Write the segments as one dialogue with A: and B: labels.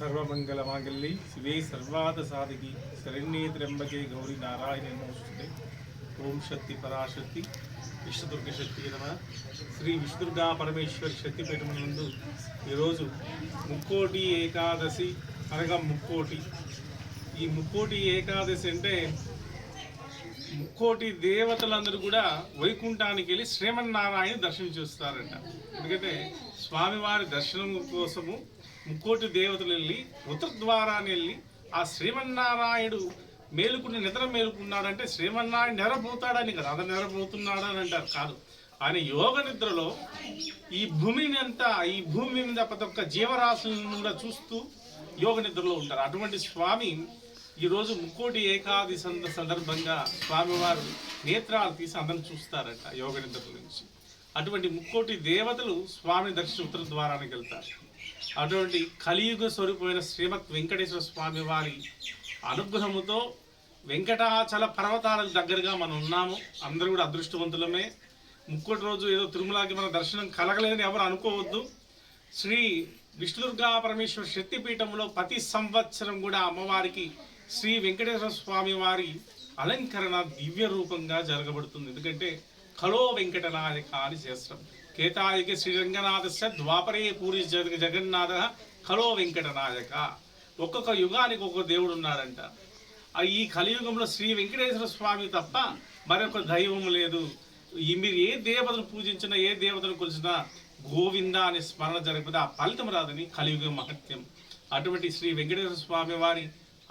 A: सर्वमंगलमांगल्ये शिवे सर्वार्थसाधिके शरण्ये त्र्यंबके गौरी नारायणे नमोस्तुते। ओम शक्ति पराशक्ति విష్ణుదుర్గ శక్తి నమ. శ్రీ విష్ణుదుర్గా పరమేశ్వరి శక్తిపీఠం నందు ఈరోజు ముక్కోటి ఏకాదశి అనగా ముక్కోటి. ఈ ముక్కోటి ఏకాదశి అంటే ముక్కోటి దేవతలందరూ కూడా వైకుంఠానికి వెళ్ళి శ్రీమన్నారాయణ దర్శనం చేస్తారంట. ఎందుకంటే స్వామివారి దర్శనం కోసము ముక్కోటి దేవతలు వెళ్ళి ఉత్తర ద్వారాన్ని వెళ్ళి ఆ శ్రీమన్నారాయణుడు మేలుకుని నిద్ర మేలుకున్నాడంటే శ్రీమన్నారాయణ నిద్రపోతాడని కదా, అతను నిద్రపోతున్నాడని అంటారు. కాదు, ఆయన యోగ నిద్రలో ఈ భూమిని అంతా, ఈ భూమి మీద ప్రతి ఒక్క జీవరాశులను కూడా చూస్తూ యోగ నిద్రలో ఉంటారు. అటువంటి స్వామి ఈరోజు ముక్కోటి ఏకాదశి సందర్భంగా స్వామివారు నేత్రాలు తీసి అందరిని చూస్తారంట యోగ నిద్ర నుంచి. అటువంటి ముక్కోటి దేవతలు స్వామిని దర్శించి ఉత్తర ద్వారానికి వెళ్తారు. అటువంటి కలియుగ స్వరూపమైన శ్రీమద్ వెంకటేశ్వర స్వామి వారి అనుగ్రహముతో వెంకటాచల పర్వతాలకు దగ్గరగా మనం ఉన్నాము. అందరూ కూడా అదృష్టవంతులమే. ముక్కోటి రోజు ఏదో తిరుమలకి మన దర్శనం కలగలేదని ఎవరు అనుకోవద్దు. శ్రీ విష్ణుదుర్గా పరమేశ్వర శక్తిపీఠంలో ప్రతి సంవత్సరం కూడా అమ్మవారికి శ్రీ వెంకటేశ్వర స్వామి వారి అలంకరణ దివ్య రూపంగా జరగబడుతుంది. ఎందుకంటే ఖలో వెంకటనాయక అని చేస్తాం. కేతాయికి శ్రీరంగనాథస్య ద్వాపరే పూరి జగన్నాథ ఖలో వెంకటనాయక. ఒక్కొక్క యుగానికి ఒక్కొక్క దేవుడు ఉన్నాడంట. ఈ కలియుగంలో శ్రీ వెంకటేశ్వర స్వామి తప్ప మరొక దైవం లేదు. మీరు ఏ దేవతను పూజించినా, ఏ దేవతను కొలిచినా గోవింద అనే స్మరణ జరిగిపోతే ఆ ఫలితం రాదని కలియుగ మహత్యం. అటువంటి శ్రీ వెంకటేశ్వర స్వామి వారి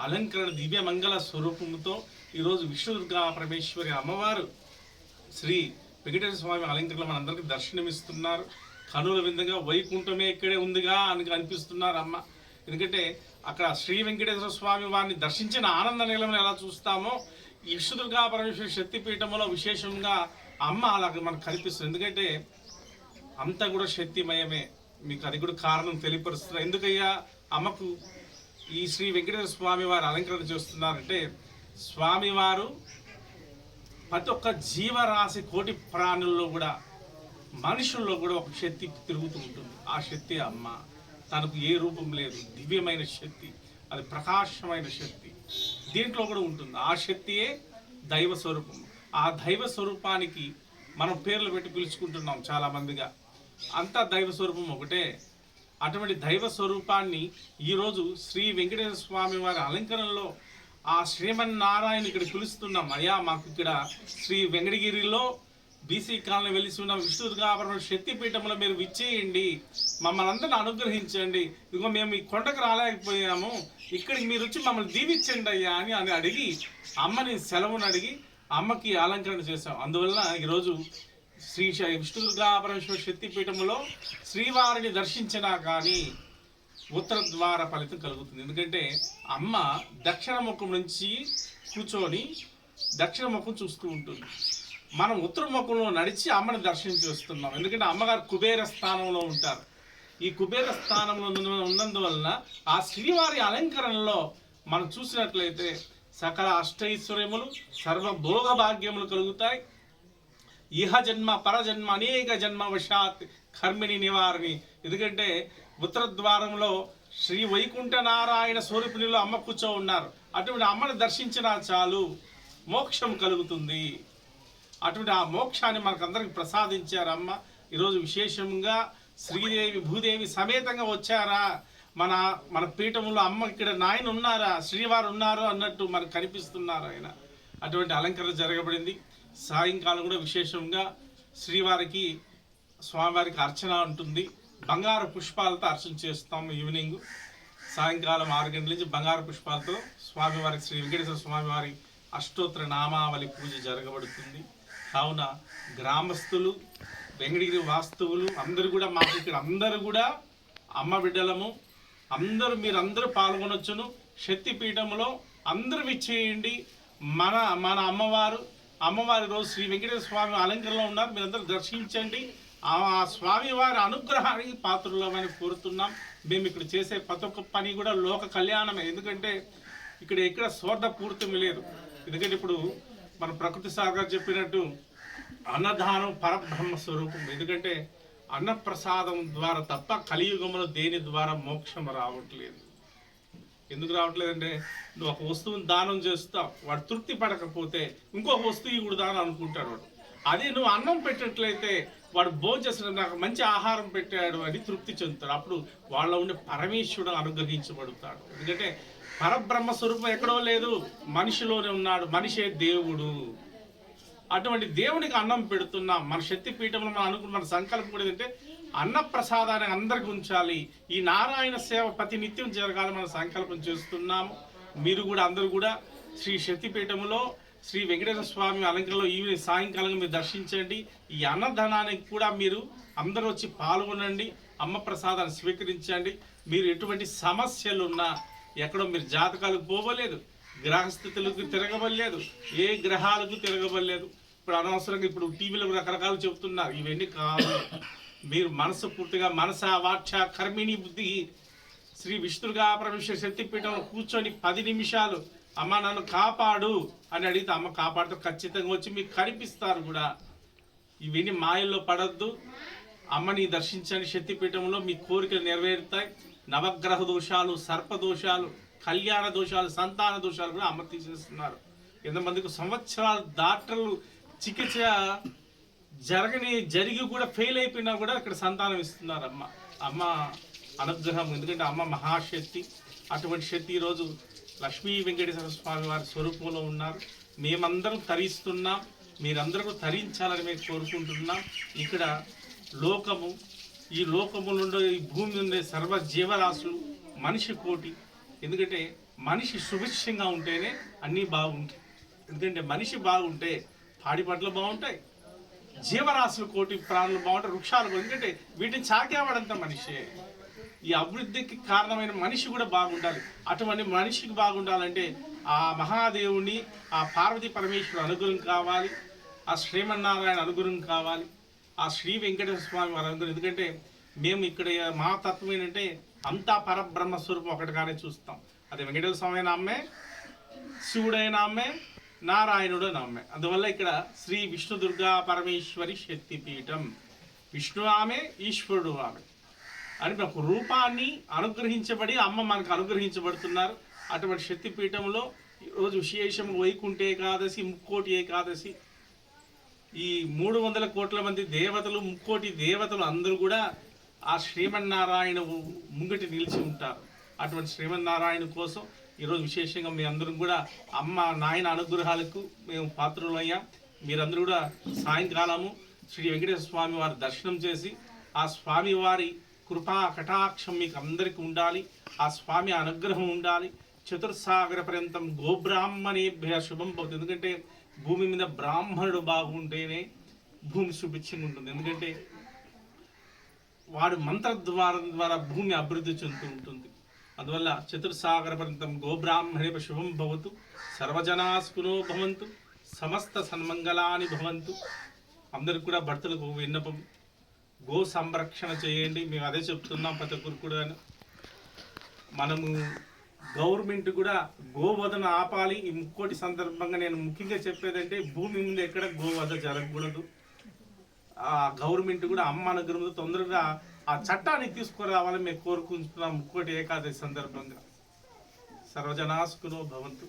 A: అలంకరణ దివ్య మంగళ స్వరూపంతో ఈరోజు విష్ణుదుర్గా పరమేశ్వరి అమ్మవారు శ్రీ వెంకటేశ్వర స్వామి అలంకరణలో మనందరికీ దర్శనమిస్తున్నారు. కనుల విందుగా వైకుంఠమే ఇక్కడే ఉందిగా అని అనిపిస్తున్నారు అమ్మ. ఎందుకంటే అక్కడ శ్రీ వెంకటేశ్వర స్వామి వారిని దర్శించిన ఆనంద నీలమని ఎలా చూస్తామో ఈ విష్ణుదుర్గా పరమేశ్వరి శక్తిపీఠంలో విశేషంగా అమ్మ అలాగ మనకు కనిపిస్తుంది. ఎందుకంటే అంతా కూడా శక్తిమయమే. మీకు అది కూడా కారణం తెలియపరుస్తున్నారు. ఎందుకయ్యా అమ్మకు ఈ శ్రీ వెంకటేశ్వర స్వామి వారు అలంకరణ చేస్తున్నారంటే స్వామివారు ప్రతి ఒక్క జీవరాశి కోటి ప్రాణుల్లో కూడా మనుషుల్లో కూడా ఒక శక్తి తిరుగుతూ ఉంటుంది. ఆ శక్తి అమ్మ. తనకు ఏ రూపం లేదు, దివ్యమైన శక్తి, అది ప్రకాశమైన శక్తి దీంట్లో కూడా ఉంటుంది. ఆ శక్తియే దైవ స్వరూపం. ఆ దైవ స్వరూపానికి మనం పేర్లు పెట్టి పిలుచుకుంటున్నాం చాలామందిగా. అంతా దైవ స్వరూపం ఒకటే. అటువంటి దైవ స్వరూపాన్ని ఈరోజు శ్రీ వెంకటేశ్వర స్వామి వారి అలంకరణలో ఆ శ్రీమన్నారాయణ ఇక్కడ పిలుస్తున్నాం. అయ్యా మాకు ఇక్కడ శ్రీ వెంకటగిరిలో బీసీ కాలనీ వెలిసి ఉన్న విష్ణుదుర్గా పరమేశ్వరి శక్తిపీఠంలో మీరు విచ్చేయండి, మమ్మల్ని అందరిని అనుగ్రహించండి. ఇదిగో మేము ఈ కొండకు రాలేకపోయాము, ఇక్కడికి మీరు వచ్చి మమ్మల్ని దీవించండి అయ్యా అని అడిగి అమ్మని సెలవును అడిగి అమ్మకి అలంకరణ చేశాం. అందువల్ల ఈరోజు శ్రీ విష్ణుదుర్గా పరమేశ్వరి శక్తిపీఠంలో శ్రీవారిని దర్శించినా కానీ ఉత్తర ద్వార ఫలితం కలుగుతుంది. ఎందుకంటే అమ్మ దక్షిణ ముఖం నుంచి కూర్చొని దక్షిణ ముఖం చూస్తూ ఉంటుంది. మనం ఉత్తర ముఖంలో నడిచి అమ్మని దర్శనం చేస్తున్నాం. ఎందుకంటే అమ్మగారు కుబేర స్థానంలో ఉంటారు. ఈ కుబేర స్థానంలో ఉన్నందువలన ఆ శ్రీవారి అలంకరణలో మనం చూసినట్లయితే సకల అష్టైశ్వర్యములు సర్వభోగ భాగ్యములు కలుగుతాయి. ఇహ జన్మ పరజన్మ అనేక జన్మ వశాత్ కర్మిణి నివారిణి. ఎందుకంటే ఉత్తర ద్వారంలో శ్రీ వైకుంఠ నారాయణ స్వరూపిణిలో అమ్మ కూర్చో ఉన్నారు. అటువంటి అమ్మని దర్శించినా చాలు మోక్షం కలుగుతుంది. అటువంటి ఆ మోక్షాన్ని మనకందరికి ప్రసాదించారు అమ్మ. ఈరోజు విశేషంగా శ్రీదేవి భూదేవి సమేతంగా వచ్చారా, మన పీఠంలో అమ్మ ఇక్కడ నాయన ఉన్నారా, శ్రీవారు ఉన్నారు అన్నట్టు మనకు కనిపిస్తున్నారు ఆయన. అటువంటి అలంకరణ జరగబడింది. సాయంకాలం కూడా విశేషంగా శ్రీవారికి స్వామివారికి అర్చన ఉంటుంది. బంగారు పుష్పాలతో అర్చన చేస్తాము. ఈవినింగ్ సాయంకాలం 6 గంటల నుంచి బంగారు పుష్పాలతో స్వామివారికి శ్రీ వెంకటేశ్వర స్వామివారి అష్టోత్తర నామావళి పూజ జరగబడుతుంది. కావున గ్రామస్తులు వెంకటగిరి వాస్తువులు అందరూ కూడా మాకు ఇక్కడ అందరూ కూడా అమ్మ బిడ్డలము. మీరందరూ పాల్గొనొచ్చును. శక్తిపీఠంలో అందరూ విచ్చేయండి. మన అమ్మవారి రోజు శ్రీ వెంకటేశ్వర స్వామి అలంకరణలో ఉన్నారు. మీరందరూ దర్శించండి. ఆ స్వామివారి అనుగ్రహానికి పాత్రులమని కోరుతున్నాం. మేము ఇక్కడ చేసే ప్రతి ఒక్క పని కూడా లోక కళ్యాణమే. ఎందుకంటే ఇక్కడ ఎక్కడ స్వార్థ పూర్తి లేదు. ఎందుకంటే ఇప్పుడు మన ప్రకృతి సాగర్ చెప్పినట్టు అన్నదానం పరబ్రహ్మ స్వరూపం. ఎందుకంటే అన్నప్రసాదం ద్వారా తప్ప కలియుగంలో దేని ద్వారా మోక్షం రావట్లేదు. ఎందుకు రావట్లేదంటే నువ్వు ఒక వస్తువుని దానం చేస్తావు, వాడు తృప్తి పడకపోతే ఇంకొక వస్తువు కూడా దానం అనుకుంటాడు వాడు. అదే నువ్వు అన్నం పెట్టినట్లయితే వాడు భోజనం చేసిన నాకు మంచి ఆహారం పెట్టాడు అని తృప్తి చెందుతాడు. అప్పుడు వాళ్ళ ఉండే పరమేశ్వరుడు అనుగ్రహించబడతాడు. ఎందుకంటే పరబ్రహ్మ స్వరూపం ఎక్కడో లేదు, మనిషిలోనే ఉన్నాడు. మనిషే దేవుడు. అటువంటి దేవునికి అన్నం పెడుతున్నాం. మన శక్తిపీఠంలో మనం అనుకున్న మన సంకల్పం కూడా ఏంటంటే అన్న ప్రసాదాన్ని అందరికి ఉంచాలి, ఈ నారాయణ సేవ ప్రతి నిత్యం జరగాలి మన సంకల్పం చేస్తున్నాము. మీరు కూడా అందరూ కూడా శ్రీ శక్తిపీఠంలో శ్రీ వెంకటేశ్వర స్వామి అలంకరణలో ఈవినింగ్ సాయంకాలం మీరు దర్శించండి. ఈ అన్నదానానికి కూడా మీరు అందరూ వచ్చి పాల్గొనండి, అమ్మ ప్రసాదాన్ని స్వీకరించండి. మీరు ఎటువంటి సమస్యలు ఉన్నా ఎక్కడో మీరు జాతకాలకు పోవలేదు, గ్రహస్థితులకు తిరగబడలేదు, ఏ గ్రహాలకు తిరగబడలేదు. ఇప్పుడు అనవసరంగా ఇప్పుడు టీవీలో రకరకాలు చెబుతున్నారు, ఇవన్నీ కాదు. మీరు మనసు పూర్తిగా మనస వాచ కర్మిణి బుద్ధి శ్రీ విష్ణుగా పరమేశ్వర శక్తిపీఠంలో కూర్చొని 10 నిమిషాలు అమ్మ నన్ను కాపాడు అని అడిగితే అమ్మ కాపాడుతూ ఖచ్చితంగా వచ్చి మీకు కనిపిస్తారు కూడా. ఇవన్నీ మాయల్లో పడద్దు, అమ్మని దర్శించండి. శక్తిపీఠంలో మీ కోరికలు నెరవేరుతాయి. నవగ్రహ దోషాలు, సర్పదోషాలు, కళ్యాణ దోషాలు, సంతాన దోషాలు కూడా అమ్మ తీసేస్తున్నారు. ఎంతమందికి సంవత్సరాలు డాక్టర్లు చికిత్స జరిగి కూడా ఫెయిల్ అయిపోయినా కూడా ఇక్కడ సంతానం ఇస్తున్నారు అమ్మ అనుగ్రహం. ఎందుకంటే అమ్మ మహాశక్తి. అటువంటి శక్తి ఈరోజు లక్ష్మీ వెంకటేశ్వర స్వామి వారి స్వరూపంలో ఉన్నారు. మేమందరం తరిస్తున్నాం, మీరందరూ తరించాలని మేము కోరుకుంటున్నాం. ఇక్కడ లోకము, ఈ లోకము నుండి ఈ భూమి నుండి సర్వ జీవరాశులు, మనిషి కోటి. ఎందుకంటే మనిషి సుభిక్షంగా ఉంటేనే అన్నీ బాగుంటాయి. ఎందుకంటే మనిషి బాగుంటే పాడి పంటలు బాగుంటాయి, జీవరాశులు కోటి ప్రాణులు బాగుంటాయి, వృక్షాలు. ఎందుకంటే వీటిని చాకేవాడంతా మనిషే. ఈ అభివృద్ధికి కారణమైన మనిషి కూడా బాగుండాలి. అటువంటి మనిషికి బాగుండాలంటే ఆ మహాదేవుని, ఆ పార్వతీ పరమేశ్వరుడు అనుగ్రహం కావాలి, ఆ శ్రీమన్నారాయణ అనుగ్రహం కావాలి, ఆ శ్రీ వెంకటేశ్వర స్వామి వారి అనుగ్రహం. ఎందుకంటే మేము ఇక్కడ మా తత్వం ఏంటంటే అంతా పరబ్రహ్మ స్వరూపం ఒకటిగానే చూస్తాం. అది వెంకటేశ్వర స్వామి అయిన అమ్మే, శివుడైన అమ్మే, నారాయణుడు అని అమ్మే. అందువల్ల ఇక్కడ శ్రీ విష్ణు దుర్గా పరమేశ్వరి శక్తిపీఠం. విష్ణు ఆమె, ఈశ్వరుడు ఆమె అని ఒక రూపాన్ని అనుగ్రహించబడి అమ్మ మనకు అనుగ్రహించబడుతున్నారు. అటువంటి శక్తిపీఠంలో ఈరోజు విశేషం వైకుంఠ ఏకాదశి, ముక్కోటి ఏకాదశి. ఈ 300 కోట్ల మంది దేవతలు, ముక్కోటి దేవతలు అందరూ కూడా ఆ శ్రీమన్నారాయణ ముంగటి నిలిచి ఉంటారు. అటువంటి శ్రీమన్నారాయణ కోసం ఈరోజు విశేషంగా మీ అందరం కూడా అమ్మ నాయన అనుగ్రహాలకు మేము పాత్రులయ్యాం. మీరందరూ కూడా సాయంకాలము శ్రీ వెంకటేశ్వర స్వామి వారి దర్శనం చేసి ఆ స్వామి వారి కృపా కటాక్షం మీకు అందరికీ ఉండాలి, ఆ స్వామి అనుగ్రహం ఉండాలి. చతుర్సాగర పర్యంతం గోబ్రాహ్మణేభ్య శుభం భవతి. ఎందుకంటే భూమి మీద బ్రాహ్మణుడు బాగుంటేనే భూమి సుభిక్షంగా ఉంటుంది. ఎందుకంటే వాడు మంత్రద్వారం ద్వారా భూమి అభివృద్ధి చెందుతూ ఉంటుంది. అందువల్ల చతుర్సాగర పర్యంతం గోబ్రాహ్మణేభ్య శుభం భవతు, సర్వజనాసుకునో భవంతు, సమస్త సన్మంగళాని భవంతు. అందరికి కూడా భర్తలకు విన్నపం, గో సంరక్షణ చేయండి. మేము అదే చెప్తున్నాం ప్రతి ఒక్కరు కూడా. మనము గవర్నమెంట్ కూడా గోవధను ఆపాలి. ఈ ముక్కోటి సందర్భంగా నేను ముఖ్యంగా చెప్పేదంటే భూమి ముందు ఎక్కడ గోవధ జరగకూడదు. ఆ గవర్నమెంట్ కూడా అమ్మ అనుగ్రహంతో తొందరగా ఆ చట్టాన్ని తీసుకురావాలని మేము కోరుకుంటున్నాం. ముక్కోటి ఏకాదశి సందర్భంగా సర్వజనాసుకునో భవంతు.